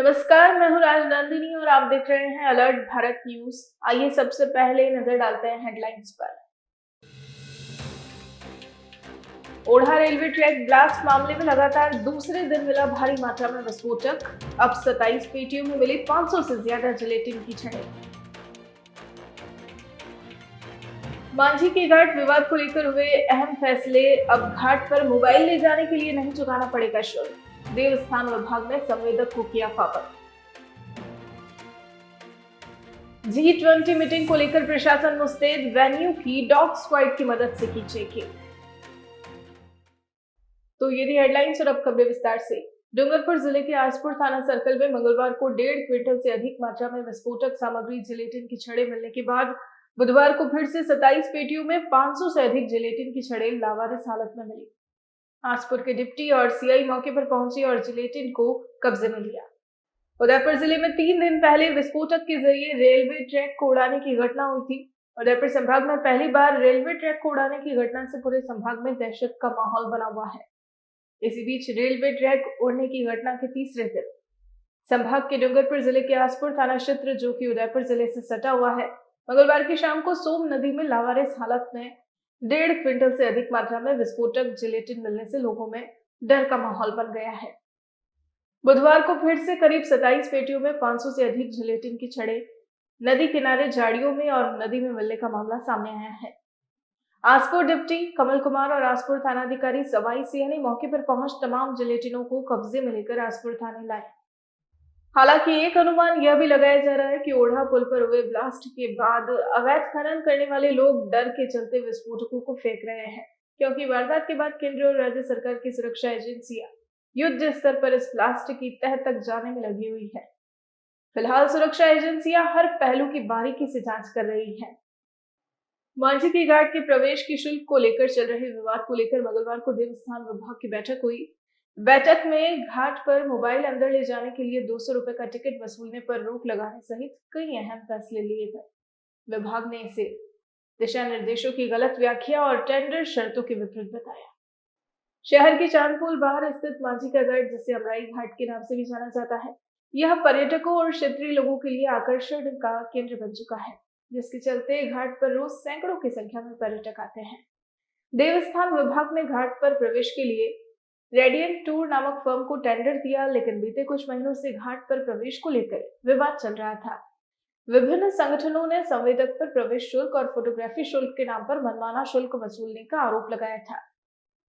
नमस्कार, मैं हूँ राजनंदिनी और आप देख रहे हैं अलर्ट भारत न्यूज। आइए सबसे पहले नजर डालते हैं हेडलाइंस पर। ओढ़ा रेलवे ट्रैक ब्लास्ट मामले में लगातार दूसरे दिन मिला भारी मात्रा में विस्फोटक। अब 27 पेटियों में मिली 500 से ज्यादा जिलेटिन की छड़ें। मांझी के घाट विवाद को लेकर हुए अहम फैसले। अब घाट पर मोबाइल ले जाने के लिए नहीं चुकाना पड़ेगा शुल्क। देवस्थान विभाग ने संवेदक को किया पाबंद। G20 मीटिंग को लेकर प्रशासन मुस्तैद, वेन्यू की डॉग स्क्वाड की मदद से की चेकिंग। तो ये थी हेडलाइंस और अब खबरें विस्तार से। डूंगरपुर जिले के आसपुर थाना सर्कल में मंगलवार को 1.5 क्विंटल से अधिक मात्रा में विस्फोटक सामग्री जिलेटिन की छड़ें मिलने के बाद बुधवार को फिर से 27 पेटियों में 500 से अधिक जिलेटिन की छड़ें लावारिस हालत में मिली। आसपुर के डिप्टी और सीआई मौके पर पहुंचे और जिलेटिन को कब्जे में लिया। उदयपुर जिले में 3 दिन पहले विस्फोटक के जरिए रेलवे ट्रैक को उड़ाने की घटना हुई थी। उदयपुर संभाग में पहली बार रेलवे ट्रैक को उड़ाने की घटना से पूरे संभाग में दहशत का माहौल बना हुआ है। इसी बीच रेलवे ट्रैक उड़ने की घटना के तीसरे दिन संभाग के डूंगरपुर जिले के आसपुर थाना क्षेत्र, जो कि उदयपुर जिले से सटा हुआ है, मंगलवार की शाम को सोम नदी में लावारिस हालत में 1.5 क्विंटल से अधिक मात्रा में विस्फोटक जिलेटिन मिलने से लोगों में डर का माहौल बन गया है। बुधवार को फिर से करीब 27 पेटियों में 500 से अधिक जिलेटिन की छड़ें नदी किनारे झाड़ियों में और नदी में मिलने का मामला सामने आया है। आसपुर डिप्टी कमल कुमार और आसपुर थानाधिकारी सवाई सिंह ने मौके पर पहुंच तमाम जिलेटिनों को कब्जे में लेकर आसपुर थाने लाए। हालांकि एक अनुमान यह भी लगाया जा रहा है कि ओढ़ा पुल पर हुए ब्लास्ट के बाद अवैध खनन करने वाले लोग डर के चलते विस्फोटकों को फेंक रहे हैं, क्योंकि वारदात के बाद केंद्र और राज्य सरकार की सुरक्षा एजेंसियां युद्ध स्तर पर इस ब्लास्ट की तह तक जाने में लगी हुई है। फिलहाल सुरक्षा एजेंसियां हर पहलू की बारीकी से जांच कर रही हैं। मांझी के घाट के प्रवेश की शुल्क को लेकर चल रहे विवाद को लेकर मंगलवार को देवस्थान विभाग की बैठक हुई। बैठक में घाट पर मोबाइल अंदर ले जाने के लिए 200 रुपए का टिकट वसूलने पर रोक लगाने सहित कई अहम फैसले लिए गए। विभाग ने इसे दिशा निर्देशों की गलत व्याख्या और टेंडर शर्तों के विपरीत बताया। शहर की चांदपुल बाहर स्थित मांझी का घाट, जिसे अमराई घाट के नाम से भी जाना जाता है, यह पर्यटकों और क्षेत्रीय लोगों के लिए आकर्षण का केंद्र बन चुका है, जिसके चलते घाट पर रोज सैकड़ों की संख्या में पर्यटक आते हैं। देवस्थान विभाग ने घाट पर प्रवेश के लिए रेडियंट टूर नामक फर्म को टेंडर दिया, लेकिन बीते कुछ महीनों से घाट पर प्रवेश को लेकर विवाद चल रहा था। विभिन्न संगठनों ने संवेदक पर प्रवेश शुल्क और फोटोग्राफी शुल्क के नाम पर मनमाना शुल्क वसूलने का आरोप लगाया था।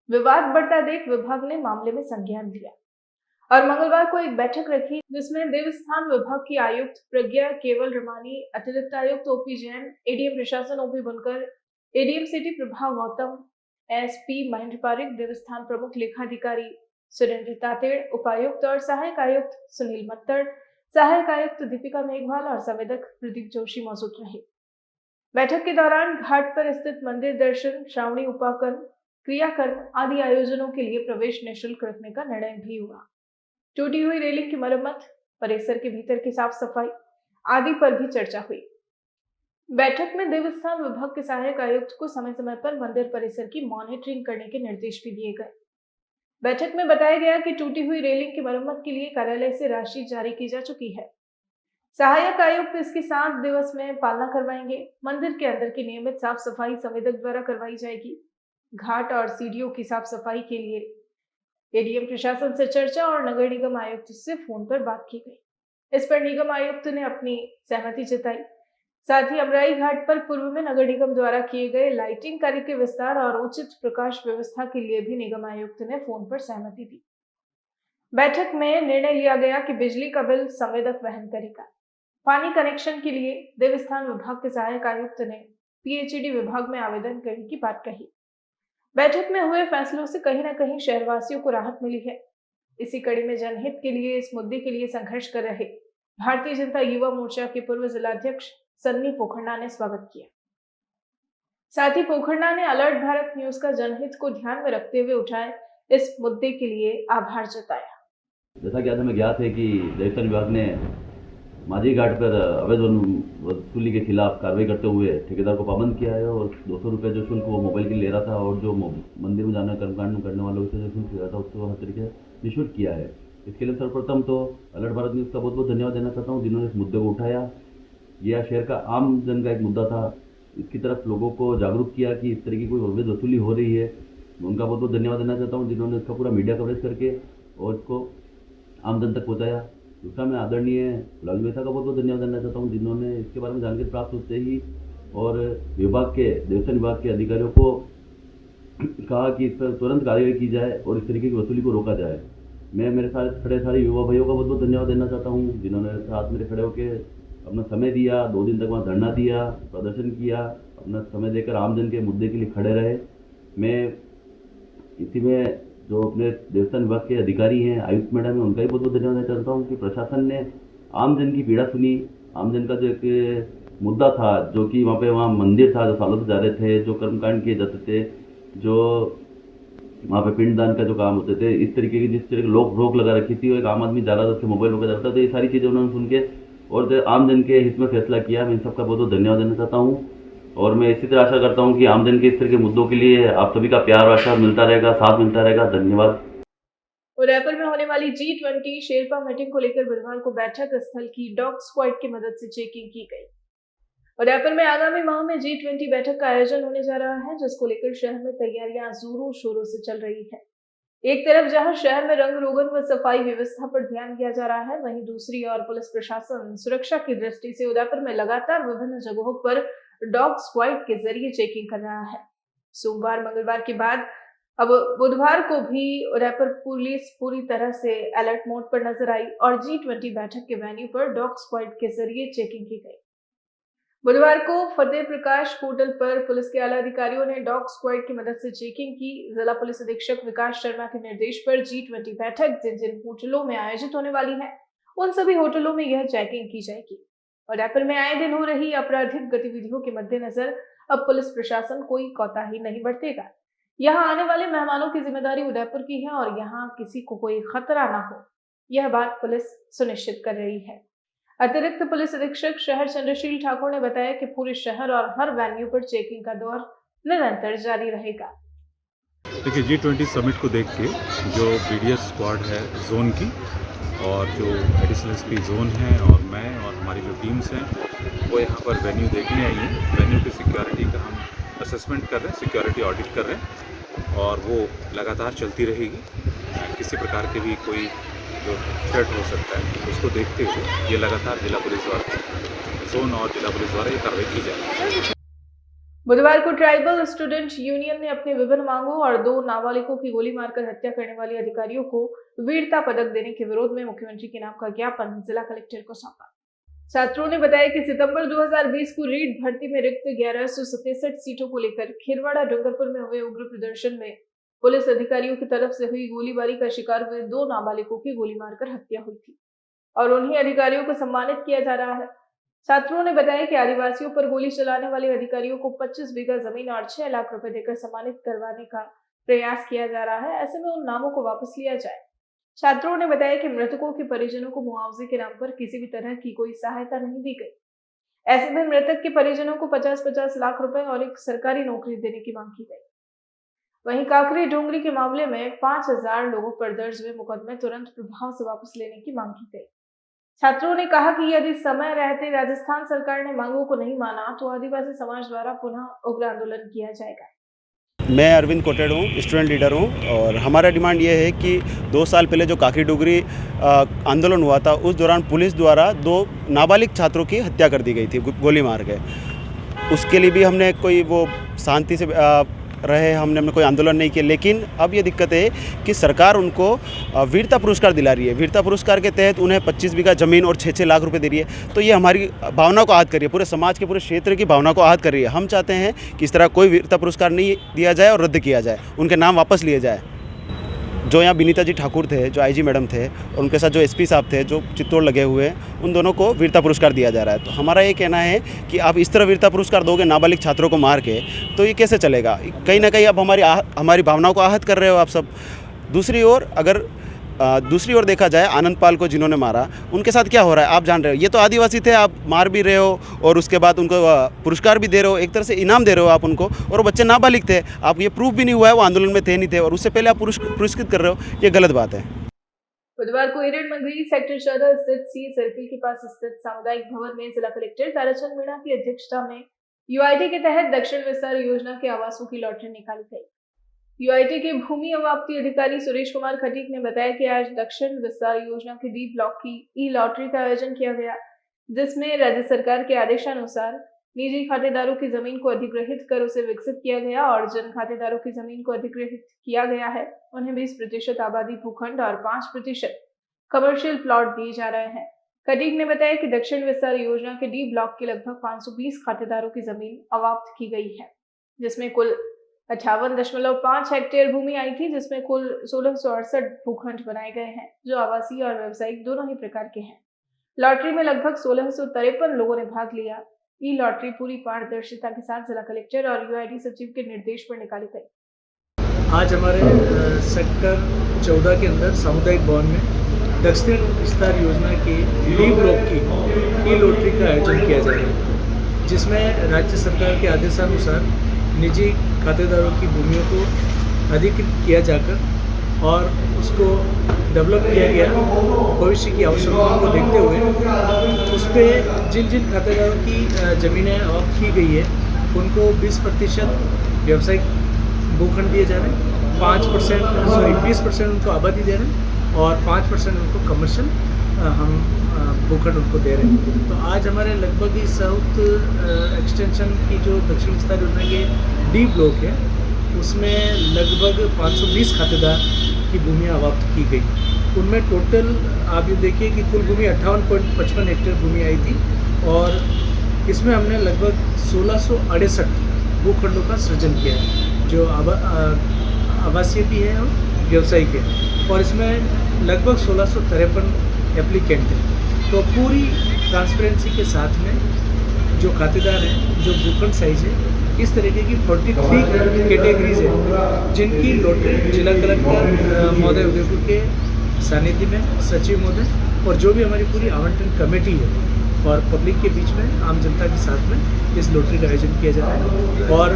विवाद बढ़ता देख विभाग ने मामले में संज्ञान लिया और मंगलवार को एक बैठक रखी, जिसमें देवस्थान विभाग की आयुक्त प्रज्ञा केवल रमानी, अतिरिक्त आयुक्त ओपी जैन, एडीएम प्रशासन OP Bankar, ADM city Prabha Gautam, SP Mahendra Parik, देवस्थान प्रमुख लेखाधिकारी सुरेंद्र तातेड़, उपायुक्त और सहायक आयुक्त सुनील मत्तड़, सहायक आयुक्त दीपिका मेघवाल और संवेदक प्रदीप जोशी मौजूद रहे। बैठक के दौरान घाट पर स्थित मंदिर दर्शन, श्रावणी उपाकर्म, क्रियाकर्म आदि आयोजनों के लिए प्रवेश निःशुल्क रखने का निर्णय भी हुआ। टूटी हुई रेलिंग की मरम्मत, परिसर के भीतर की साफ सफाई आदि पर भी चर्चा हुई। बैठक में देवस्थान विभाग के सहायक आयुक्त को समय समय पर मंदिर परिसर की मॉनिटरिंग करने के निर्देश भी दिए गए। बैठक में बताया गया कि टूटी हुई रेलिंग की मरम्मत के लिए कार्यालय से राशि जारी की जा चुकी है। सहायक आयुक्त इसकी 7 दिवस में पालना करवाएंगे। मंदिर के अंदर की नियमित साफ सफाई संवेदक द्वारा करवाई जाएगी। घाट और सीढ़ियों की साफ सफाई के लिए एडीएम प्रशासन से चर्चा और नगर निगम आयुक्त से फोन पर बात की गई। इस पर निगम आयुक्त ने अपनी सहमति जताई। साथ ही अमराई घाट पर पूर्व में नगर निगम द्वारा किए गए लाइटिंग कार्य के विस्तार और उचित प्रकाश व्यवस्था के लिए भी निगम आयुक्त ने फोन पर सहमति दी। बैठक में निर्णय लिया गया कि बिजली का बिल संवेदक वहन करेगा। पानी कनेक्शन के लिए देवस्थान विभाग के सहायक आयुक्त ने पीएचईडी विभाग में आवेदन करने की बात कही। बैठक में हुए फैसलों से कहीं न कहीं शहरवासियों को राहत मिली है। इसी कड़ी में जनहित के लिए इस मुद्दे के लिए संघर्ष कर रहे भारतीय जनता युवा मोर्चा के पूर्व जिलाध्यक्ष सन्नी पोखरना ने स्वागत किया। साथ ही पोखरना ने अलर्ट भारत न्यूज का जनहित को ध्यान में रखते हुए उठाए इस मुद्दे के लिए आभार जताया। जैसा कि आज हमें ज्ञात है कि देवस्थान विभाग ने मांझी घाट पर अवैध वसूली के खिलाफ कार्रवाई करते हुए ठेकेदार को पाबंद किया है और 200 रुपये जो शुल्क वो मोबाइल के लिए ले रहा था और जो मंदिर में जाना कर्मकांड करने वालों से जो शुल्क ले रहा था उसको हर तरीके से निःशुल्क किया है। इसके लिए सर्वप्रथम तो अलर्ट भारत न्यूज़ का बहुत बहुत धन्यवाद देना चाहता हूँ, जिन्होंने इस मुद्दे को उठाया। यह शहर का आम जन का एक मुद्दा था, इसकी तरफ लोगों को जागरूक किया कि इस तरह की कोई अवैध वसूली हो रही है। उनका बहुत बहुत धन्यवाद देना चाहता हूँ, जिन्होंने इसका पूरा मीडिया कवरेज करके और इसको आम जन तक पहुँचाया। दूसरा, मैं आदरणीय लालू मेहता का बहुत बहुत धन्यवाद देना चाहता हूँ, जिन्होंने इसके बारे में जानकारी प्राप्त होते ही और देवस्थान विभाग के अधिकारियों को कहा कि इस पर तुरंत कार्रवाई की जाए और इस तरीके की वसूली को रोका जाए। मैं मेरे साथ खड़े सारे युवा भाइयों का बहुत बहुत धन्यवाद देना चाहता हूँ, जिन्होंने साथ मेरे खड़े होकर अपना समय दिया, 2 दिन तक वहाँ धरना दिया, प्रदर्शन किया, अपना समय देकर आमजन के मुद्दे के लिए खड़े रहे। मैं इसी में जो अपने देवस्थान विभाग के अधिकारी हैं, आयुक्त मैडम हैं, उनका भी बहुत बहुत धन्यवाद देना चाहता हूँ कि प्रशासन ने आमजन की पीड़ा सुनी। आमजन का जो एक मुद्दा था, जो कि वहाँ मंदिर था जो सालों से जा रहे थे, जो कर्मकांड किए जाते थे, जो वहाँ पे पिंडदान का जो काम होते थे, इस तरीके की जिस तरह की रोक लगा रखी थी, वो एक आम आदमी जा रहा था, उससे मोबाइल रोका जाता था। तो ये सारी चीज़ें उन्होंने सुन के और आम जन के हित में फैसला किया। मैं इन सबका बहुत बहुत धन्यवाद देना चाहता हूँ और मैं इसी तरह आशा करता हूँ कि आम जन के इस तरह के मुद्दों के लिए आप सभी का प्यार और आशीर्वाद मिलता रहेगा, साथ मिलता रहेगा। धन्यवाद। उदयपुर में होने वाली G20 शेरपा मीटिंग को लेकर बुधवार को बैठक स्थल की डॉग स्क्वाड की मदद से चेकिंग की गई। उदयपुर में आगामी माह में G20 बैठक का आयोजन होने जा रहा है, जिसको लेकर शहर में तैयारियां जोरों शोरों से चल रही है। एक तरफ जहां शहर में रंग रोगन व सफाई व्यवस्था पर ध्यान दिया जा रहा है, वहीं दूसरी ओर पुलिस प्रशासन सुरक्षा की दृष्टि से उदयपुर में लगातार विभिन्न जगहों पर डॉग स्क्वाड के जरिए चेकिंग कर रहा है। सोमवार मंगलवार के बाद अब बुधवार को भी उदयपुर पुलिस पूरी तरह से अलर्ट मोड पर नजर आई और G20 बैठक के वेन्यू पर डॉग स्क्वाड के जरिए चेकिंग की गई। बुधवार को फतेह प्रकाश होटल पर पुलिस के आला अधिकारियों ने डॉग स्क्वाड की मदद से चेकिंग की। जिला पुलिस अधीक्षक विकास शर्मा के निर्देश पर G20 बैठक जिन जिन होटलों में आयोजित होने वाली है, उन सभी होटलों में यह चेकिंग की जाएगी। उदयपुर में आए दिन हो रही आपराधिक गतिविधियों के मद्देनजर अब पुलिस प्रशासन कोई कोताही नहीं बरतेगा। यहाँ आने वाले मेहमानों की जिम्मेदारी उदयपुर की है और यहाँ किसी को कोई खतरा ना हो, यह बात पुलिस सुनिश्चित कर रही है। अतिरिक्त पुलिस अधीक्षक शहर चंद्रशील ठाकुर ने बताया कि पूरे शहर और हर वेन्यू पर चेकिंग का दौर निरंतर जारी रहेगा। देखिए, G20 समिट को देख के जो BDS स्क्वाड है जोन की और जो एडिशनल SP जोन है और मैं और हमारी जो टीम्स हैं वो यहाँ पर वेन्यू देखने आई हैं। वेन्यू की सिक्योरिटी का हम असेसमेंट कर रहे हैं, सिक्योरिटी ऑडिट कर रहे हैं और वो लगातार चलती रहेगी। किसी प्रकार के भी कोई जो थ्रेट हो सकता है उसको देखते हुए ये लगातार जिला पुलिस द्वारा जोन और जिला पुलिस द्वारा ये कार्रवाई की जाएगी। बुधवार को ट्राइबल स्टूडेंट यूनियन ने अपनी विभिन्न मांगों और 2 नाबालिगों की गोली मारकर हत्या करने वाले अधिकारियों को वीरता पदक देने के विरोध में मुख्यमंत्री के नाम का ज्ञापन जिला कलेक्टर को सौंपा। छात्रों ने बताया कि सितंबर 2020 को रीट भर्ती में रिक्त 1167 सीटों को लेकर खिरवाड़ा डूंगरपुर में हुए उग्र प्रदर्शन में पुलिस अधिकारियों की तरफ से हुई गोलीबारी का शिकार हुए 2 नाबालिगों की गोली मारकर हत्या हुई थी और उन्हीं अधिकारियों को सम्मानित किया जा रहा है। छात्रों ने बताया कि आदिवासियों पर गोली चलाने वाले अधिकारियों को 25 बीघा जमीन और 6 लाख रुपए देकर सम्मानित करवाने का प्रयास किया जा रहा है। ऐसे में उन नामों को वापस लिया जाए। छात्रों ने बताया कि मृतकों के परिजनों को मुआवजे के नाम पर किसी भी तरह की कोई सहायता नहीं दी गई। ऐसे में मृतक के परिजनों को 50-50 लाख रुपए और एक सरकारी नौकरी देने की मांग की गई। वहीं काकरी डोंगरी के मामले में 5000 लोगों पर दर्ज हुए मुकदमे तुरंत प्रभाव से वापस लेने की मांग की गई। छात्रों ने कहा कि यदि समय रहते राजस्थान सरकार ने मांगों को नहीं माना तो आदिवासी समाज द्वारा पुनः उग्र आंदोलन किया जाएगा। मैं अरविंद कोटेड़ हूँ, स्टूडेंट लीडर हूँ और हमारा डिमांड ये है कि 2 साल पहले जो काकरी डोगरी आंदोलन हुआ था उस दौरान पुलिस द्वारा 2 नाबालिग छात्रों की हत्या कर दी गई थी गोली मार के। उसके लिए भी हमने कोई वो शांति से रहे, हमने कोई आंदोलन नहीं किया। लेकिन अब ये दिक्कत है कि सरकार उनको वीरता पुरस्कार दिला रही है। वीरता पुरस्कार के तहत उन्हें 25 बीघा ज़मीन और 6-6 लाख रुपए दे रही है। तो ये हमारी भावना को आहत कर रही है, पूरे समाज के पूरे क्षेत्र की भावना को आहत कर रही है। हम चाहते हैं कि इस तरह कोई वीरता पुरस्कार नहीं दिया जाए और रद्द किया जाए, उनके नाम वापस लिए जाए। जो यहाँ विनीता जी ठाकुर थे, जो IG मैडम थे और उनके साथ जो SP साहब थे जो चित्तौड़ लगे हुए, उन दोनों को वीरता पुरस्कार दिया जा रहा है। तो हमारा ये कहना है कि आप इस तरह वीरता पुरस्कार दोगे नाबालिग छात्रों को मार के, तो ये कैसे चलेगा? कहीं ना कहीं आप हमारी भावनाओं को आहत कर रहे हो आप सब। दूसरी ओर देखा जाए, आनंद पाल को जिन्होंने मारा, उनके साथ क्या हो रहा है आप जान रहे हो। ये तो आदिवासी थे, आप मार भी रहे हो और उसके बाद उनको पुरस्कार भी दे रहे हो, एक तरह से इनाम दे रहे हो आप उनको। और वो बच्चे नाबालिग थे, आप ये प्रूफ भी नहीं हुआ है वो आंदोलन में थे नहीं थे और उससे पहले आप पुरस्कृत कर रहे हो, ये गलत बात है। बुधवार को एरड मंगरी सेक्टर 14 स्थित सी सर्किल के पास स्थित सामुदायिक भवन में जिला कलेक्टर ताराचंद मीणा की अध्यक्षता में यूआईटी के तहत दक्षिण विस्तार योजना के आवासों की लॉटरी निकाली गई। यूआईटी के भूमि अवाप्ति अधिकारी सुरेश कुमार खटीक ने बताया कि आज दक्षिण विस्तार योजना के डी ब्लॉक की ई लॉटरी का आयोजन किया गया, जिसमें राज्य सरकार के आदेशानुसार निजी खातेदारों की जमीन को अधिग्रहित कर उसे विकसित किया गया और जिन खातेदारों की जमीन को अधिग्रहित किया गया है उन्हें 20% आबादी भूखंड और 5% कमर्शियल प्लॉट दिए जा रहे हैं। खटीक ने बताया कि दक्षिण विस्तार योजना के डी ब्लॉक के लगभग 520 खातेदारों की जमीन अवाप्त की गई है, जिसमें कुल 58.5 हेक्टेयर भूमि आई थी, जिसमें कुल 1668 भूखंड बनाए गए हैं जो आवासीय और व्यावसायिक दोनों ही प्रकार के हैं। लॉटरी में लगभग 1653 लोगों ने भाग लिया। ई लॉटरी पूरी पारदर्शिता के साथ जिला कलेक्टर और यूआईटी सचिव के निर्देश पर निकाली गई। आज हमारे सेक्टर 14 के अंदर सामुदायिक भवन में दक्षिण विस्तार योजना के डी ब्लॉक की ई लॉटरी का आयोजन किया जा रहा है, जिसमें राज्य सरकार के आदेशानुसार निजी खातेदारों की भूमियों को अधिकृत किया जाकर और उसको डेवलप किया गया भविष्य की आवश्यकताओं को देखते हुए उस पर जिन जिन खातेदारों की ज़मीनें ऑफ की गई है उनको 20% व्यावसायिक भूखंड दिए जा रहे हैं, 20% उनको आबादी दे रहे हैं और 5% उनको कमर्शियल हम भूखंड उनको दे रहे हैं। तो आज हमारे लगभग ही साउथ एक्सटेंशन की जो दक्षिण विस्तार योजना के डी ब्लॉक है उसमें लगभग 520 खातेदार की भूमि अवाप्त की गई। उनमें टोटल आप ये देखिए कि कुल भूमि 58.55 हेक्टेयर भूमि आई थी और इसमें हमने लगभग 1668 भूखंडों का सृजन किया है जो आवासीय भी है और व्यावसायिक है, और इसमें लगभग 1653 एप्लीकेंट हैं। तो पूरी ट्रांसपेरेंसी के साथ में जो खातेदार हैं, जो भूखंड साइज है, इस तरीके की 43 कैटेगरीज है जिनकी लॉटरी जिला कलेक्टर महोदय उदयपुर के सानिध्य में, सचिव महोदय और जो भी हमारी पूरी आवंटन कमेटी है और पब्लिक के बीच में, आम जनता के साथ में इस लॉटरी का आयोजन किया जा रहा है। और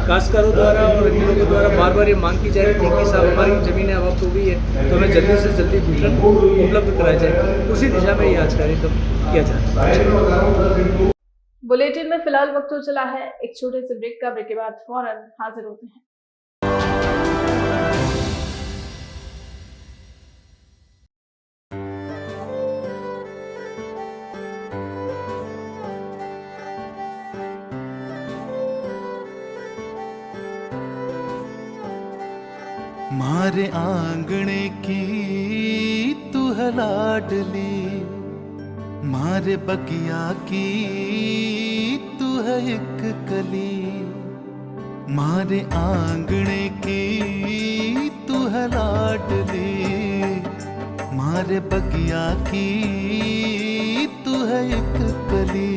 काश्तकारों द्वारा और अन्य लोगों द्वारा बार बार ये मांग की जा रही थी कि साहब हमारी ज़मीनें अवाप्त हो गई है तो हमें जल्दी से जल्दी भूखंड उपलब्ध कराया जाए, उसी दिशा में ये आज कार्यक्रम किया जा रहा है। बुलेटिन में फिलहाल वक्त हो चला है एक छोटे से ब्रेक का। ब्रेक के बाद फौरन हाजिर होते हैं। मारे आंगणे की तू है लाडली, मारे बगिया की तू है एक कली, मारे आंगणे की तू है लाडली, मारे बगिया की तू है एक कली,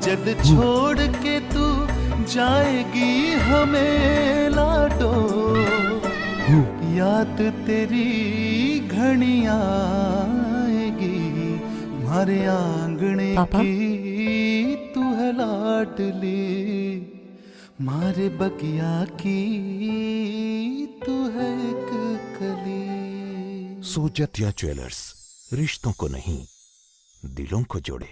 जद छोड़ के तू जाएगी हमें लाडो, याद तेरी घनी आएगी, मारे आंगणे की तू है लाडली, मारे बगिया की तू है एक कली। सोजतिया ज्वेलर्स, रिश्तों को नहीं दिलों को जोड़े।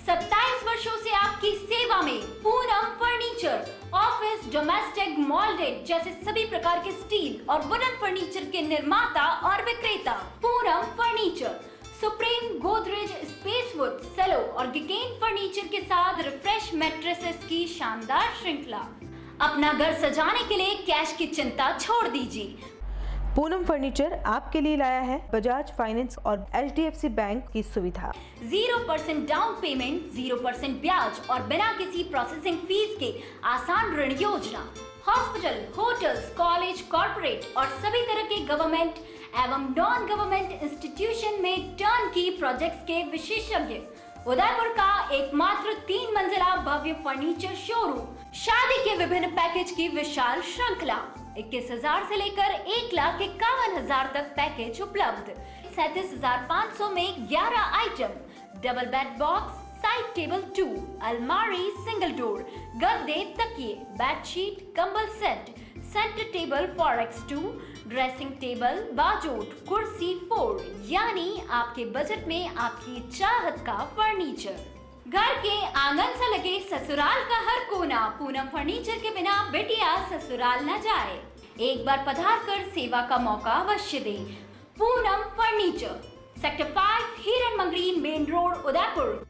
27 वर्षों से आपकी सेवा में पूनम फर्नीचर, ऑफिस, डोमेस्टिक, मॉल्डेड जैसे सभी प्रकार के स्टील और वुडन फर्नीचर के निर्माता और विक्रेता। Poonam furniture supreme, Godrej, Spacewood, Cello और गिगेन फर्नीचर के साथ रिफ्रेश मैट्रेसेस की शानदार श्रृंखला। अपना घर सजाने के लिए कैश की चिंता छोड़ दीजिए। पूनम फर्नीचर आपके लिए लाया है बजाज फाइनेंस और HDFC बैंक की सुविधा। 0% डाउन पेमेंट, 0% ब्याज और बिना किसी प्रोसेसिंग फीस के आसान ऋण योजना। हॉस्पिटल, होटल्स, कॉलेज, कॉर्पोरेट और सभी तरह के गवर्नमेंट एवं नॉन गवर्नमेंट इंस्टीट्यूशन में टर्न की प्रोजेक्ट्स के विशेषज्ञ। उदयपुर का एकमात्र 3 मंजिला भव्य फर्नीचर शोरूम। शादी के विभिन्न पैकेज की विशाल श्रृंखला। 21,000 से लेकर 1,51,000 तक पैकेज उपलब्ध। 37,500 में 11 item, double bed box, side table 2, अलमारी, सिंगल डोर, गद्दे, तकिए, बेडशीट, कंबल set, centre table for X2, dressing table, बाजोट, कुर्सी 4, यानी आपके बजट में आपकी चाहत का फर्नीचर। घर के आंगन से लगे ससुराल का हर कोना, पूनम फर्नीचर के बिना बेटिया ससुराल न जाए। एक बार पधार कर सेवा का मौका अवश्य दे। पूनम फर्नीचर, सेक्टर 5, हिरन Mangri, main road, Udaipur.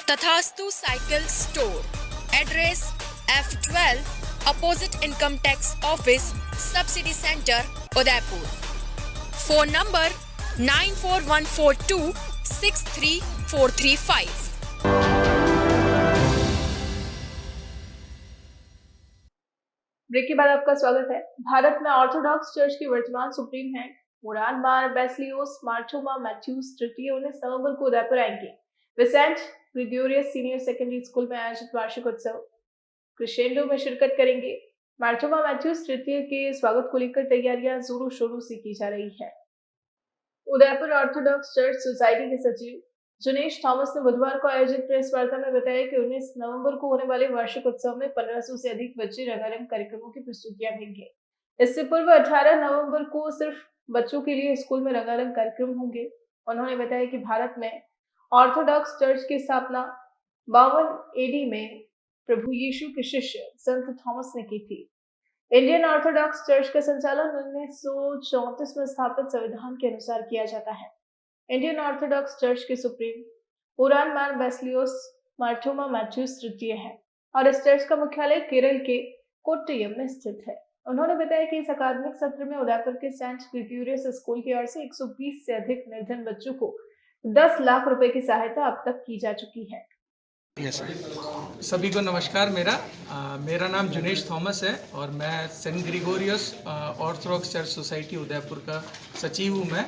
Tathastu cycle store, address F12 opposite income tax office, subsidy centre, Udaipur. Phone number 9414263435। Break के बाद आपका स्वागत है। भारत में ऑर्थोडॉक्स चर्च की वर्तमान सुप्रीम हेड उरान मार बेस्लियोस मार्टोमा मैथ्यूस तृतीय 19 नवंबर को उदयपुर आएंगे। वे Saint Gregorios senior secondary school में आयोजित वार्षिक उत्सव क्रिशेंडो में शिरकत करेंगे। मार्टोमा मैथ्यूस तृतीय के स्वागत को लेकर तैयारियां जोरों शोरों से की जा रही है। उदयपुर ऑर्थोडॉक्स चर्च सोसाइटी के सचिव जुनेश थॉमस ने बुधवार को आयोजित प्रेस वार्ता में बताया कि 19 नवंबर को होने वाले वार्षिक उत्सव में 1500 से अधिक बच्चे रंगारंग कार्यक्रमों की प्रस्तुतियां देंगे। इससे पूर्व 18 नवंबर को सिर्फ बच्चों के लिए स्कूल में रंगारंग कार्यक्रम होंगे। उन्होंने बताया कि भारत में ऑर्थोडॉक्स चर्च की स्थापना 52 AD में प्रभु यीशु के शिष्य संत थॉमस ने की थी। इंडियन ऑर्थोडॉक्स चर्च का संचालन 1934 में स्थापित संविधान के अनुसार किया जाता है। इंडियन ऑर्थोडॉक्स चर्च के सुप्रीम उरान मार बेस्लियोस मार्टोमा मैथ्यूस तृतीय है और इस चर्च का मुख्यालय केरल के कोट्टयम में स्थित है। उन्होंने बताया कि इस अकादमिक सत्र में उदयपुर के सेंट ग्रेगोरियस स्कूल की ओर से 120 से अधिक निर्धन बच्चों को 10 लाख रुपए की सहायता अब तक की जा चुकी है। सभी को नमस्कार। मेरा नाम जुनेश थॉमस है और मैं saint Gregorios Orthodox Church Society Udaipur का सचिव हूँ। मैं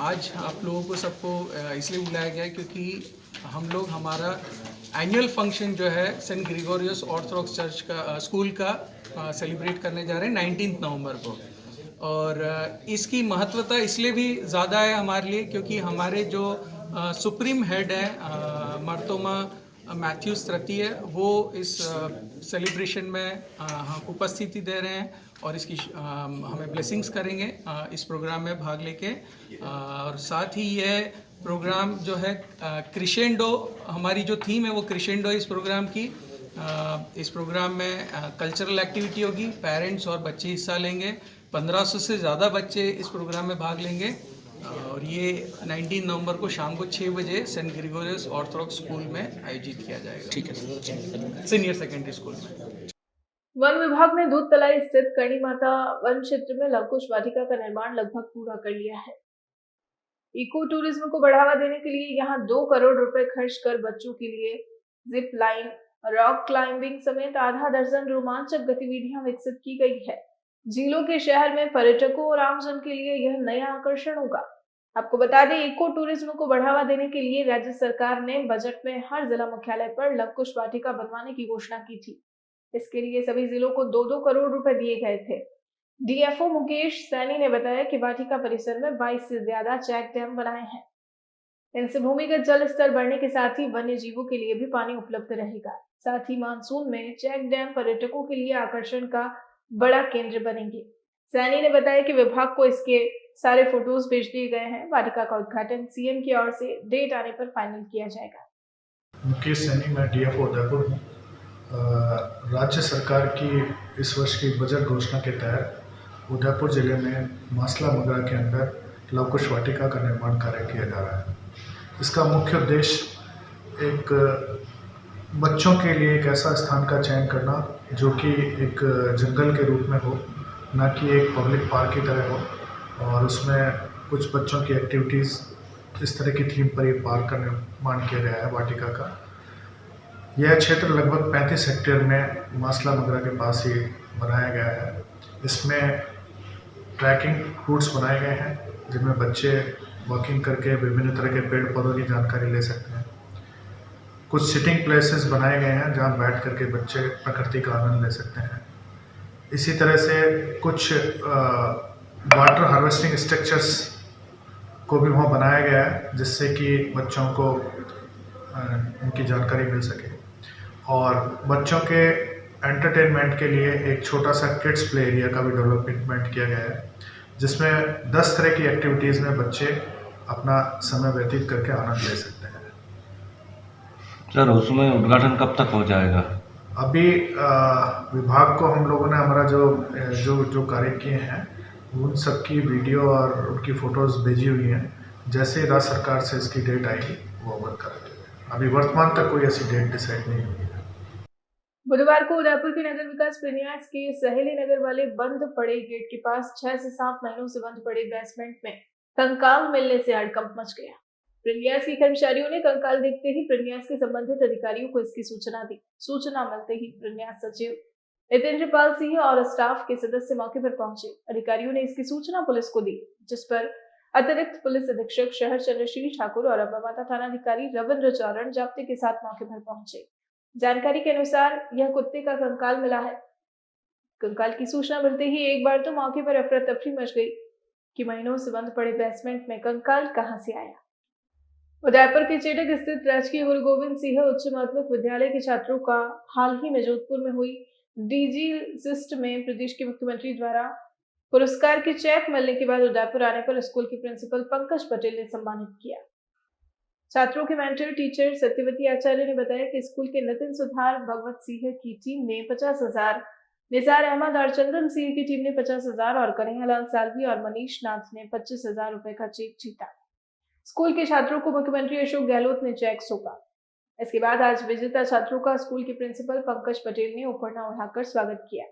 आज आप लोगों को सबको इसलिए बुलाया गया क्योंकि हम लोग हमारा एनुअल फंक्शन जो है सेंट ग्रेगोरियस ऑर्थोडॉक्स चर्च का स्कूल का सेलिब्रेट करने जा रहे हैं 19 नवंबर को। और इसकी महत्वता इसलिए भी ज़्यादा है हमारे लिए क्योंकि हमारे जो सुप्रीम हेड है मार्टोमा मैथ्यूस तृतीय वो इस सेलिब्रेशन में उपस्थिति दे रहे हैं और इसकी हमें ब्लेसिंग्स करेंगे इस प्रोग्राम में भाग लेके। और साथ ही ये प्रोग्राम जो है क्रिशेंडो, हमारी जो थीम है वो क्रिशेंडो इस प्रोग्राम की। इस प्रोग्राम में कल्चरल एक्टिविटी होगी, पेरेंट्स और बच्चे हिस्सा लेंगे। 1500 से ज़्यादा बच्चे इस प्रोग्राम में भाग लेंगे और ये 19 नवंबर को शाम को 6 बजे सेंट ग्रेगोरियस ऑर्थोडॉक्स स्कूल में आयोजित किया जाएगा। ठीक है, सीनियर सेकेंडरी स्कूल में। वन विभाग ने दूध तलाई स्थित करणी माता वन क्षेत्र में लवकुश वाटिका का निर्माण लगभग पूरा कर लिया है। इको टूरिज्म को बढ़ावा देने के लिए यहाँ 2 करोड़ रुपए खर्च कर बच्चों के लिए जिप लाइन, रॉक क्लाइंबिंग समेत आधा दर्जन रोमांचक गतिविधियां विकसित की गई है। झीलों के शहर में पर्यटकों और आमजन के लिए यह नया आकर्षण होगा। आपको बता दें, इको टूरिज्म को बढ़ावा देने के लिए राज्य सरकार ने बजट में हर जिला मुख्यालय पर लवकुश वाटिका बनवाने की घोषणा की थी। इसके लिए सभी जिलों को 2-2 करोड़ रुपए दिए गए थे। डीएफओ मुकेश सैनी ने बताया कि वाटिका परिसर में 22 से ज्यादा चेक डैम बनाए हैं। इनसे भूमिगत जल स्तर बढ़ने के साथ ही वन्य जीवों के लिए भी पानी उपलब्ध रहेगा। साथ ही मानसून में चेक डैम पर्यटकों के लिए आकर्षण का बड़ा केंद्र बनेंगे। सैनी ने बताया कि विभाग को इसके सारे फोटोज भेज दिए गए हैं। वाटिका का उद्घाटन सीएम की ओर से डेट आने पर फाइनल किया जाएगा। मुकेश सैनी, मैं डीएफओ उदयपुर हूँ। राज्य सरकार की इस वर्ष की बजट घोषणा के तहत उदयपुर जिले में मासला मगरा के अंदर लव कुश वाटिका का निर्माण कार्य किया जा रहा है। इसका मुख्य उद्देश्य एक बच्चों के लिए एक ऐसा स्थान का चयन करना जो कि एक जंगल के रूप में हो, ना कि एक पब्लिक पार्क की तरह हो, और उसमें कुछ बच्चों की एक्टिविटीज़ इस तरह की थीम पर ये पार्क का निर्माण किया गया है वाटिका का। यह क्षेत्र लगभग 35 हेक्टेयर में मासला मगरा के पास ही बनाया गया है। इसमें ट्रैकिंग रूट्स बनाए गए हैं जिनमें बच्चे वॉकिंग करके विभिन्न तरह के पेड़ पौधों की जानकारी ले सकते हैं। कुछ सिटिंग प्लेसेस बनाए गए हैं जहां बैठ करके बच्चे प्रकृति का आनंद ले सकते हैं। इसी तरह से कुछ वाटर हार्वेस्टिंग स्ट्रक्चर्स को भी वहाँ बनाया गया है जिससे कि बच्चों को उनकी जानकारी मिल सके, और बच्चों के एंटरटेनमेंट के लिए एक छोटा सा किड्स प्ले एरिया का भी डेवलपमेंट किया गया है जिसमें 10 तरह की एक्टिविटीज़ में बच्चे अपना समय व्यतीत करके आनंद ले सकते हैं। सर, उसमें उद्घाटन कब तक हो जाएगा? अभी विभाग को हम लोगों ने हमारा जो कार्य किए हैं उन सब की वीडियो और उनकी फ़ोटोज़ भेजी हुई हैं। जैसे राज्य सरकार से इसकी डेट आएगी वो अवगत करेंगे। अभी वर्तमान तक कोई ऐसी डेट डिसाइड नहीं हुई है। बुधवार को उदयपुर के नगर विकास प्रन्यास के सहेली नगर वाले बंद पड़े गेट के पास 6 से 7 महीनों से बंद पड़े बेसमेंट में कंकाल मिलने से हड़कंप मच गया। प्रन्यास के कर्मचारियों ने कंकाल देखते ही प्रन्यास के संबंधित अधिकारियों को इसकी सूचना दी। सूचना मिलते ही प्रन्यास सचिव नितेंद्रपाल सिंह और स्टाफ के सदस्य मौके पर पहुंचे। अधिकारियों ने इसकी सूचना पुलिस को दी, जिस पर अतिरिक्त पुलिस अधीक्षक शहर चंद्रशील ठाकुर और अम्बामाता थानाधिकारी रविंद्र चौरण जाप्ते के साथ मौके पर पहुंचे। जानकारी के अनुसार यह कुत्ते का कंकाल मिला है। कंकाल की सूचना मिलते ही एक बार तो मौके पर अफरा तफरी मच गई कि महीनों से बंद पड़े बेसमेंट में कंकाल कहां से आया। उदयपुर के चेटक स्थित राजकीय गुरु गोविंद सिंह उच्च माध्यमिक विद्यालय के छात्रों का हाल ही में जोधपुर में हुई डीजी सिस्ट में प्रदेश के मुख्यमंत्री द्वारा पुरस्कार के चेक मिलने के बाद उदयपुर आने पर स्कूल के प्रिंसिपल पंकज पटेल ने सम्मानित किया। छात्रों के मेंटर टीचर सत्यवती आचार्य ने बताया कि स्कूल के नितिन सुधार भगवत सिंह की टीम ने 50,000, निसार अहमद और चंदन सिंह की टीम ने 50,000 और कन्हैयालाल सालवी और मनीष नाथ ने 25,000 रुपए का चेक जीता। स्कूल के छात्रों को मुख्यमंत्री अशोक गहलोत ने चेक सौंपा। इसके बाद आज विजेता छात्रों का स्कूल के प्रिंसिपल पंकज पटेल ने उपहार उठाकर स्वागत किया।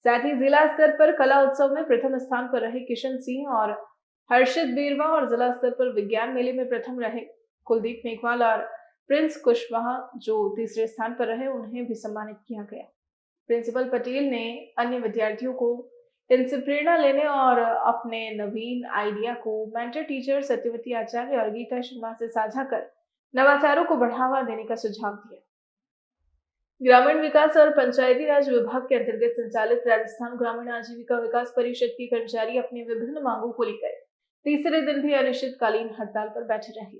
साथ ही जिला स्तर पर कला उत्सव में प्रथम स्थान पर रहे किशन सिंह और हर्षित बीरवा और जिला स्तर पर विज्ञान मेले में प्रथम रहे कुलदीप मेघवाल और प्रिंस कुशवाहा जो तीसरे स्थान पर रहे, उन्हें भी सम्मानित किया गया। प्रिंसिपल पटेल ने अन्य विद्यार्थियों को इनसे प्रेरणा लेने और अपने नवीन आइडिया को मेंटर टीचर सत्यवती आचार्य और गीता शर्मा से साझा कर नवाचारों को बढ़ावा देने का सुझाव दिया। ग्रामीण विकास और पंचायती राज विभाग के अंतर्गत संचालित राजस्थान ग्रामीण आजीविका विकास परिषद के कर्मचारी अपनी विभिन्न मांगों को लेकर तीसरे दिन भी अनिश्चितकालीन हड़ताल पर बैठे रहे।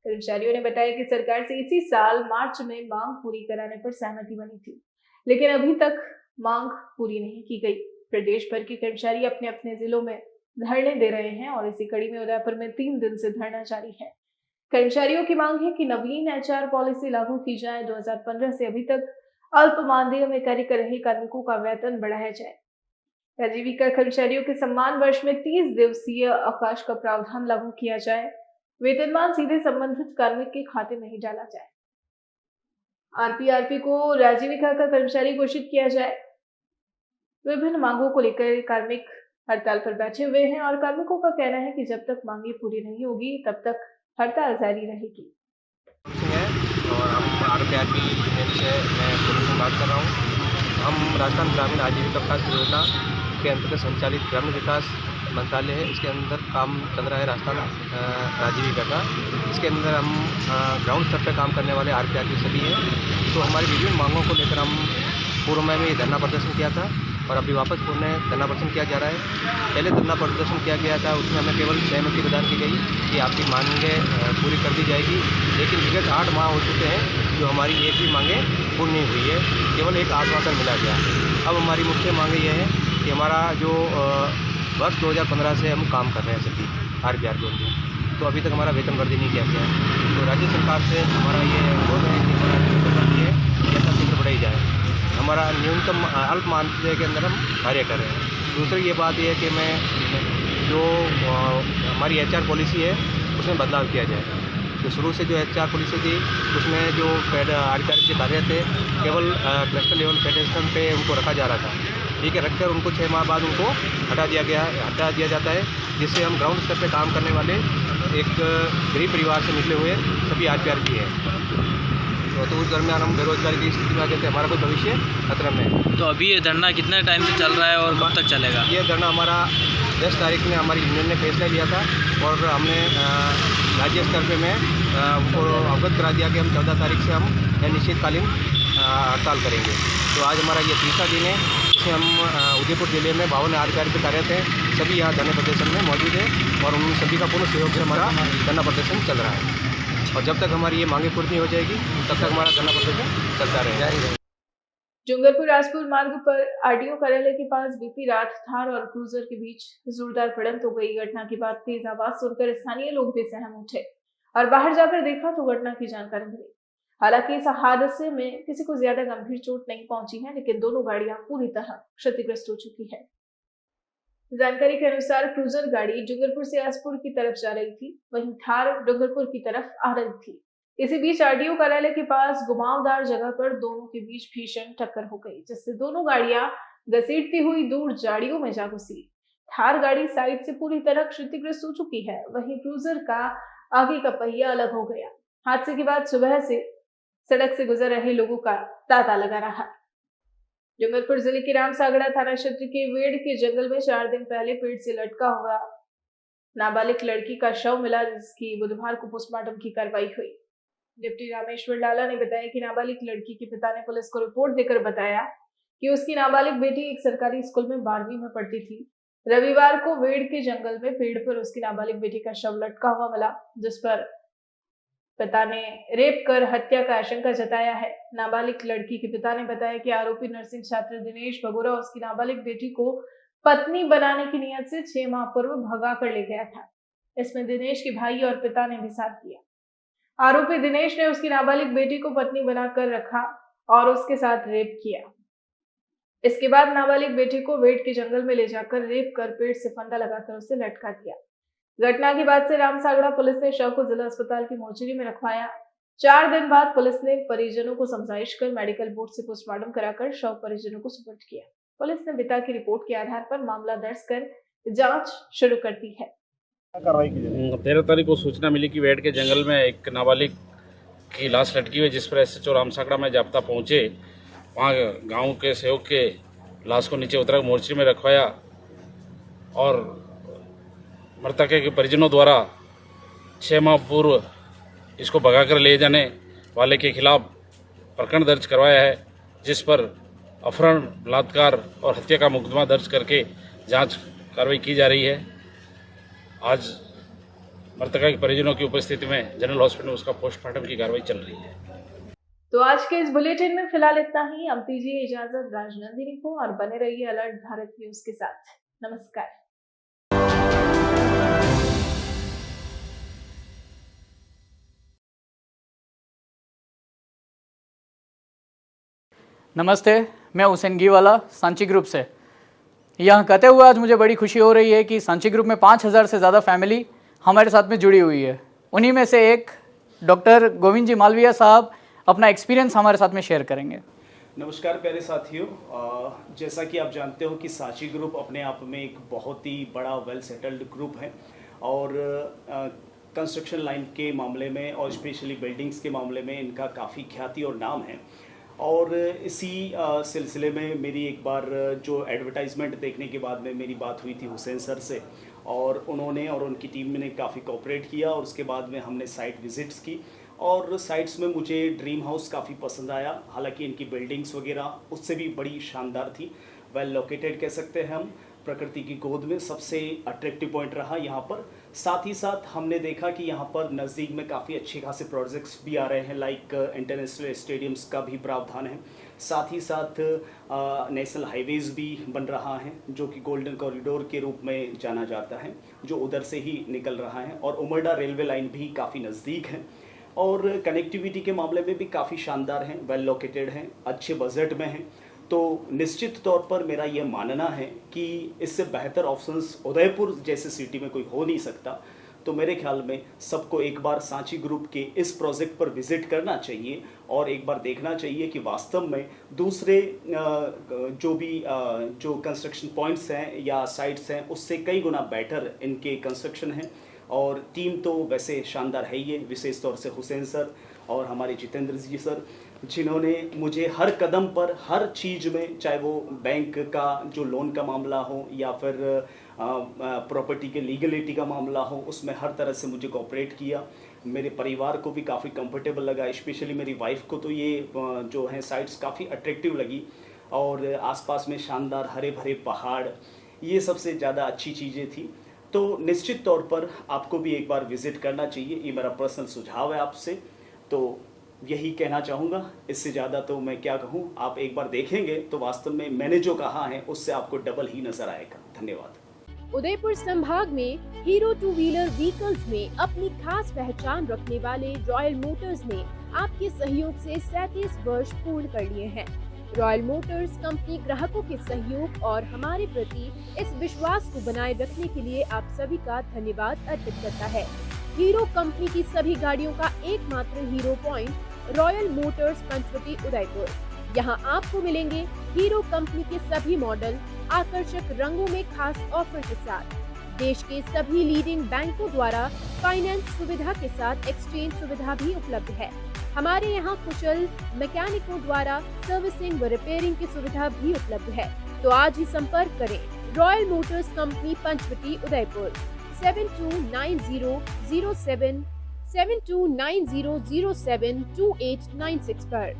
कर्मचारियों ने बताया कि सरकार से इसी साल मार्च में मांग पूरी कराने पर सहमति बनी थी, लेकिन अभी तक मांग पूरी नहीं की गई। प्रदेश भर के कर्मचारी अपने अपने जिलों में धरने दे रहे हैं और इसी कड़ी में उदयपुर में 3 दिन से धरना जारी है। कर्मचारियों की मांग है कि नवीन HR पॉलिसी लागू की जाए। 2015 से अभी तक अल्प मानदेय में कार्य कर रहे कार्मिकों का वेतन बढ़ाया जाए। आजीविका कर्मचारियों के सम्मान वर्ष में 30 दिवसीय अवकाश का प्रावधान लागू किया जाए। वेतनमान सीधे संबंधित कार्मिक के खाते में ही डाला जाए। RPRP को आजीविका का कर्मचारी घोषित किया जाए। विभिन्न मांगों को लेकर कार्मिक हड़ताल पर बैठे हुए हैं और कार्मिकों का कहना है कि जब तक मांगे पूरी नहीं होगी तब तक हड़ताल जारी रहेगी। और हम RPRP से मैं पुलिस से बात कर रहा हूँ। हम राजस्थान ग्रामीण आजीविका विकास योजना के अंतर्गत संचालित ग्रामीण विकास मंत्रालय है, इसके अंदर काम चल रहा है राजस्थान आजीविका का। इसके अंदर हम ग्राउंड स्तर पर काम करने वाले RPRP सभी हैं। तो हमारी विभिन्न मांगों को लेकर हम पूर्व में भी धरना प्रदर्शन किया था और अभी वापस पुनः धरना प्रदर्शन किया जा रहा है। पहले धरना प्रदर्शन किया गया था, उसमें हमें केवल सहमति प्रदान की गई कि आपकी मांगें पूरी कर दी जाएगी, लेकिन विगत 8 माह हो चुके हैं जो हमारी एक भी मांगें पूर्ण नहीं हुई है, केवल एक आश्वासन मिला गया। अब हमारी मुख्य मांगें यह है कि हमारा जो वर्ष 2015 से हम काम कर रहे हैं सभी RPRP में, तो अभी तक हमारा वेतन वृद्धि नहीं किया गया है। तो राज्य सरकार से हमारा ये अनुरोध है कि हमारा वेतन वृद्धि है यथाशीघ्र बढ़ाई जाए। हमारा न्यूनतम अल्प मानदेय के अंदर हम कार्य कर रहे हैं। दूसरी ये बात यह है कि मैं जो हमारी HR पॉलिसी है उसमें बदलाव किया जाए। जो शुरू से जो HR पॉलिसी थी उसमें जो RPR के कार्य थे केवल क्लस्टर लेवल फेडरेशन पे उनको रखा जा रहा था। ठीक है, रखकर उनको 6 माह बाद उनको हटा दिया जाता है, जिससे हम ग्राउंड स्तर पे काम करने वाले एक गरीब परिवार से निकले हुए सभी RPR की है। तो उस दरमियान हम बेरोजगारी की स्थिति में आ जाते हैं, हमारा कोई भविष्य खतरे में है। तो अभी ये धरना कितने टाइम से चल रहा है और कब तक चलेगा? ये धरना हमारा 10 तारीख में हमारी यूनियन ने फैसला लिया था और हमने राज्य स्तर पे में उनको अवगत करा दिया कि हम 14 तारीख से हम अनिश्चितकालीन हड़ताल करेंगे। तो आज हमारा ये तीसरा दिन है, जिसमें हम उदयपुर जिले में 52 RPR पे कार्यरत हैं, सभी यहाँ धरना प्रदर्शन में मौजूद है और उन सभी का पूर्ण सहयोग से हमारा धरना प्रदर्शन चल रहा है। और जब तक हमारी ये मांगे पूरी नहीं हो जाएगी तब तक हमारा धरना प्रदर्शन चलता रहेगा। डूंगरपुर राजपुर मार्ग पर RDO कार्यालय के पास बीती रात थार और क्रूजर के बीच जोरदार भिड़ंत हो गई। घटना के बाद तेज आवाज सुनकर स्थानीय लोग बेसहम उठे और बाहर जाकर देखा तो घटना की जानकारी मिली। हालांकि इस हादसे में किसी को ज्यादा गंभीर चोट नहीं पहुंची है, लेकिन दोनों गाड़ियां पूरी तरह क्षतिग्रस्त हो चुकी है। जानकारी के अनुसार क्रूजर गाड़ी डूंगरपुर से आसपुर की तरफ जा रही थी, वहीं थार डूंगरपुर की तरफ आ रही थी। इसी बीच RDO कार्यालय के पास घुमावदार जगह पर दोनों के बीच भीषण टक्कर हो गई, जिससे दोनों गाड़ियां घसीटती हुई दूर झाड़ियों में जा घुसी। थार गाड़ी साइड से पूरी तरह क्षतिग्रस्त हो चुकी है, वहीं क्रूजर का आगे का पहिया अलग हो गया। हादसे के बाद सुबह से सड़क से गुजर रहे लोगों का तांता लगा रहा। डूंगरपुर जिले के रामसागड़ा थाना क्षेत्र के वेड़ के जंगल में 4 दिन पहले पेड़ से लटका हुआ नाबालिग लड़की का शव मिला, जिसकी बुधवार को पोस्टमार्टम की कार्रवाई हुई। डिप्टी रामेश्वर लाला ने बताया कि नाबालिग लड़की के पिता ने पुलिस को रिपोर्ट देकर बताया कि उसकी नाबालिग बेटी एक सरकारी स्कूल में 12वीं में पढ़ती थी। रविवार को वेड़ के जंगल में पेड़ पर उसकी नाबालिग बेटी का शव लटका हुआ मिला, जिस पर पिता ने रेप कर हत्या का आशंका जताया है। नाबालिग लड़की के पिता ने बताया कि आरोपी नर्सिंग छात्र दिनेश बगोरा उसकी नाबालिग बेटी को पत्नी बनाने की नियत से 6 माह पूर्व भगा कर ले गया था। इसमें दिनेश के भाई और पिता ने भी साथ दिया। आरोपी दिनेश ने उसकी नाबालिग बेटी को पत्नी बनाकर रखा और उसके साथ रेप किया। इसके बाद नाबालिग बेटी को वेड़ के जंगल में ले जाकर रेप कर पेड़ से फंदा लगाकर उसे लटका दिया। घटना के बाद से रामसागड़ा पुलिस ने शव को जिला अस्पताल की मोर्चरी में रखवाया। 4 दिन बाद पुलिस ने परिजनों को समझाइश कर मेडिकल बोर्ड से पोस्टमार्टम कराकर शव परिजनों को सुपुर्द किया। पुलिस ने पिता की रिपोर्ट के आधार पर मामला दर्ज कर जांच शुरू कर दी है। 13 तारीख को सूचना मिली कि वेड़ के जंगल में एक नाबालिग की लाश लटकी हुई, जिस पर SHO रामसागड़ा में जाब्ता पहुंचे। वहां गांव के सहयोग के लाश को नीचे उतरा मोर्चरी में रखवाया और मृतक के परिजनों द्वारा 6 माह पूर्व इसको भगाकर ले जाने वाले के खिलाफ प्रकरण दर्ज करवाया है, जिस पर अपहरण, बलात्कार और हत्या का मुकदमा दर्ज करके जांच कार्रवाई की जा रही है। आज मृतका के परिजनों की उपस्थिति में जनरल हॉस्पिटल में उसका पोस्टमार्टम की कार्रवाई चल रही है। तो आज के इस बुलेटिन में फिलहाल इतना ही। अब दीजिए इजाजत राजनंदिनी को और बने रहिए अलर्ट भारत न्यूज के साथ। नमस्कार। नमस्ते, मैं हुसैन गीवाला सांची ग्रुप से। यहाँ कहते हुए आज मुझे बड़ी खुशी हो रही है कि सांची ग्रुप में 5000 से ज़्यादा फैमिली हमारे साथ में जुड़ी हुई है। उन्हीं में से एक डॉक्टर गोविंद जी मालविया साहब अपना एक्सपीरियंस हमारे साथ में शेयर करेंगे। नमस्कार प्यारे साथियों, जैसा कि आप जानते हो कि सांची ग्रुप अपने आप में एक बहुत ही बड़ा वेल सेटल्ड ग्रुप है और कंस्ट्रक्शन लाइन के मामले में और स्पेशली बिल्डिंग्स के मामले में इनका काफ़ी ख्याति और नाम है। और इसी सिलसिले में मेरी एक बार जो एडवर्टाइजमेंट देखने के बाद में मेरी बात हुई थी हुसैन सर से और उन्होंने और उनकी टीम ने काफ़ी कोऑपरेट किया और उसके बाद में हमने साइट विजिट्स की और साइट्स में मुझे ड्रीम हाउस काफ़ी पसंद आया। हालांकि इनकी बिल्डिंग्स वगैरह उससे भी बड़ी शानदार थी, वेल लोकेटेड कह सकते हैं हम, प्रकृति की गोद में सबसे अट्रैक्टिव पॉइंट रहा यहाँ पर। साथ ही साथ हमने देखा कि यहाँ पर नज़दीक में काफ़ी अच्छे खासे प्रोजेक्ट्स भी आ रहे हैं, लाइक इंटरनेशनल स्टेडियम्स का भी प्रावधान है। साथ ही साथ नेशनल हाईवेज़ भी बन रहा है जो कि गोल्डन कॉरिडोर के रूप में जाना जाता है, जो उधर से ही निकल रहा है। और उमरडा रेलवे लाइन भी काफ़ी नज़दीक है और कनेक्टिविटी के मामले में भी काफ़ी शानदार हैं, वेल लोकेटेड हैं, अच्छे बजट में हैं। तो निश्चित तौर पर मेरा यह मानना है कि इससे बेहतर ऑप्शंस उदयपुर जैसे सिटी में कोई हो नहीं सकता। तो मेरे ख्याल में सबको एक बार सांची ग्रुप के इस प्रोजेक्ट पर विजिट करना चाहिए और एक बार देखना चाहिए कि वास्तव में दूसरे जो कंस्ट्रक्शन पॉइंट्स हैं या साइट्स हैं उससे कई गुना बेटर इनके कंस्ट्रक्शन हैं। और टीम तो वैसे शानदार है ही है, विशेष तौर से हुसैन सर और हमारे जितेंद्र जी सर, जिन्होंने मुझे हर कदम पर हर चीज़ में, चाहे वो बैंक का जो लोन का मामला हो या फिर प्रॉपर्टी के लीगलिटी का मामला हो, उसमें हर तरह से मुझे कोऑपरेट किया। मेरे परिवार को भी काफ़ी कंफर्टेबल लगा, स्पेशली मेरी वाइफ को तो ये जो है साइट्स काफ़ी अट्रैक्टिव लगी। और आसपास में शानदार हरे भरे पहाड़, ये सबसे ज़्यादा अच्छी चीज़ें थी। तो निश्चित तौर पर आपको भी एक बार विज़िट करना चाहिए, ये मेरा पर्सनल सुझाव है आपसे। तो यही कहना चाहूँगा, इससे ज़्यादा तो मैं क्या कहूँ। आप एक बार देखेंगे तो वास्तव में मैंने जो कहा है उससे आपको डबल ही नज़र आएगा। धन्यवाद। उदयपुर संभाग में हीरो टू व्हीलर व्हीकल्स में अपनी खास पहचान रखने वाले रॉयल मोटर्स ने आपके सहयोग से 37 वर्ष पूर्ण कर लिए हैं। रॉयल मोटर्स कंपनी ग्राहकों के सहयोग और हमारे प्रति इस विश्वास को बनाए रखने के लिए आप सभी का धन्यवाद अर्पित करता है। हीरो कंपनी की सभी गाड़ियों का एकमात्र Hero point Royal Motors Panchvati Udaipur. यहाँ आपको मिलेंगे हीरो कंपनी के सभी मॉडल आकर्षक रंगों में खास ऑफर के साथ। देश के सभी लीडिंग बैंकों द्वारा फाइनेंस सुविधा के साथ एक्सचेंज सुविधा भी उपलब्ध है। हमारे यहाँ कुशल मैकेनिकों द्वारा सर्विसिंग व रिपेयरिंग की सुविधा भी उपलब्ध है। तो आज ही संपर्क करें Royal Motors company Panchvati Udaipur 7290072896 पर।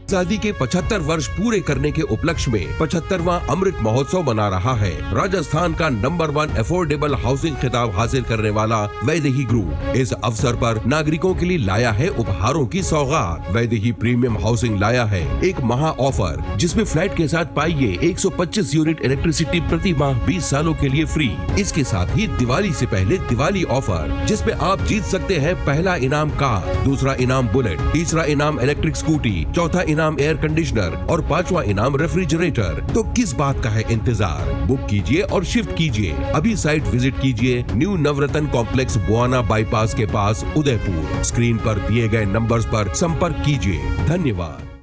आजादी के 75 वर्ष पूरे करने के उपलक्ष्य में 75वां अमृत महोत्सव मना रहा है। राजस्थान का नंबर 1 अफोर्डेबल हाउसिंग खिताब हासिल करने वाला वैदेही ग्रुप इस अवसर पर नागरिकों के लिए लाया है उपहारों की सौगात। वैदेही प्रीमियम हाउसिंग लाया है एक महा ऑफर, जिसमें फ्लैट के साथ पाइए 125 यूनिट इलेक्ट्रिसिटी प्रति माह 20 सालों के लिए फ्री। इसके साथ ही दिवाली से पहले दिवाली ऑफर, जिसमें आप जीत सकते हैं पहला इनाम कार, दूसरा इनाम बुलेट, तीसरा इनाम इलेक्ट्रिक स्कूटी, चौथा इनाम एयर कंडीशनर और 5वां इनाम रेफ्रिजरेटर। तो किस बात का है इंतजार? बुक कीजिए और शिफ्ट कीजिए। अभी साइट विजिट कीजिए न्यू नवरत्न कॉम्प्लेक्स बुआना बाईपास के पास उदयपुर। स्क्रीन पर दिए गए नंबर्स पर संपर्क कीजिए। धन्यवाद।